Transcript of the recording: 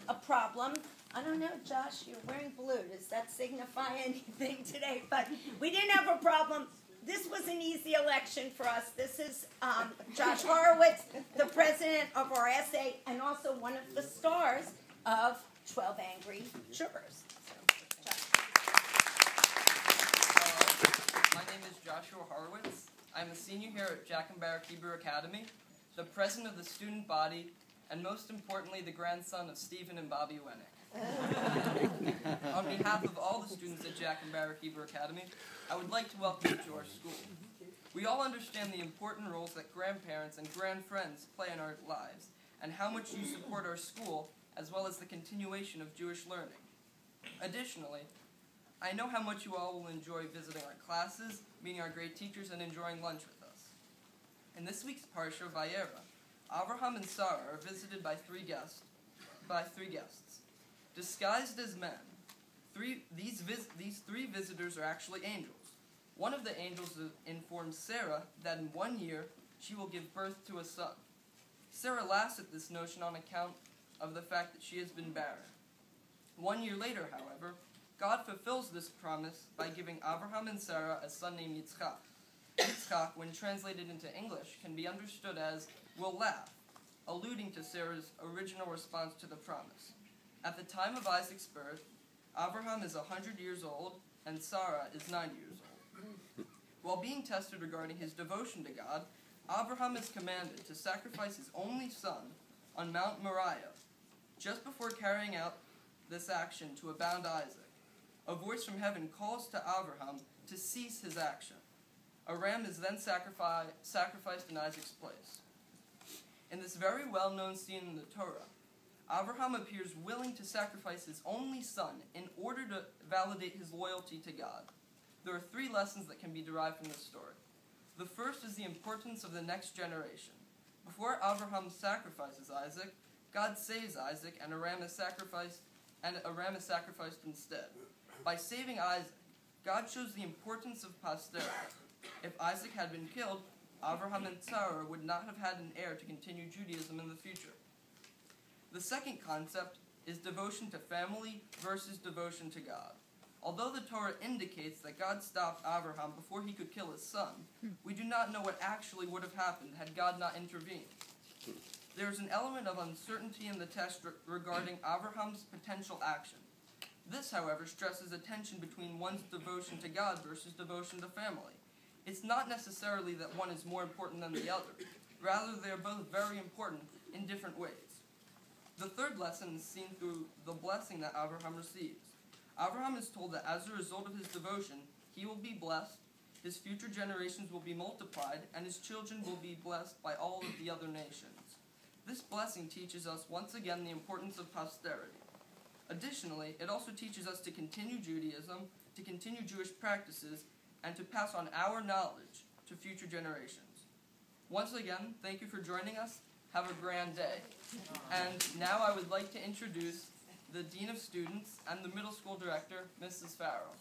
a problem. I don't know, Josh, you're wearing blue. Does that signify anything today? But we didn't have a problem. This was an easy election for us. This is Josh Horowitz, the president of our SA, and also one of the stars of 12 Angry Jurors. My name is Joshua Horowitz. I'm a senior here at Jack and Barrack Hebrew Academy, the president of the student body, and most importantly, the grandson of Stephen and Bobby Wennick. On behalf of all the students at Jack and Barrack Hebrew Academy, I would like to welcome you to our school. We all understand the important roles that grandparents and grandfriends play in our lives, and how much you support our school, as well as the continuation of Jewish learning. Additionally, I know how much you all will enjoy visiting our classes, meeting our great teachers, and enjoying lunch with us. In this week's Parsha, Vayera, Avraham and Sarah are visited by three guests. Disguised as men, these three visitors are actually angels. One of the angels informs Sarah that in 1 year she will give birth to a son. Sarah laughs at this notion on account of the fact that she has been barren. 1 year later, however, God fulfills this promise by giving Abraham and Sarah a son named Yitzchak. Yitzchak, when translated into English, can be understood as will laugh, alluding to Sarah's original response to the promise. At the time of Isaac's birth, Abraham is 100 years old and Sarah is 90 years old. While being tested regarding his devotion to God, Abraham is commanded to sacrifice his only son on Mount Moriah. Just before carrying out this action to abound Isaac, a voice from heaven calls to Abraham to cease his action. A ram is then sacrificed in Isaac's place. In this very well-known scene in the Torah, Abraham appears willing to sacrifice his only son in order to validate his loyalty to God. There are three lessons that can be derived from this story. The first is the importance of the next generation. Before Abraham sacrifices Isaac, God saves Isaac, and a ram is sacrificed instead. By saving Isaac, God shows the importance of posterity. If Isaac had been killed, Abraham and Sarah would not have had an heir to continue Judaism in the future. The second concept is devotion to family versus devotion to God. Although the Torah indicates that God stopped Abraham before he could kill his son, we do not know what actually would have happened had God not intervened. There is an element of uncertainty in the text regarding Abraham's potential action. This, however, stresses a tension between one's devotion to God versus devotion to family. It's not necessarily that one is more important than the other. Rather, they are both very important in different ways. The third lesson is seen through the blessing that Abraham receives. Abraham is told that as a result of his devotion, he will be blessed, his future generations will be multiplied, and his children will be blessed by all of the other nations. This blessing teaches us once again the importance of posterity. Additionally, it also teaches us to continue Judaism, to continue Jewish practices, and to pass on our knowledge to future generations. Once again, thank you for joining us. Have a grand day. And now I would like to introduce the Dean of Students and the Middle School Director, Mrs. Farrell.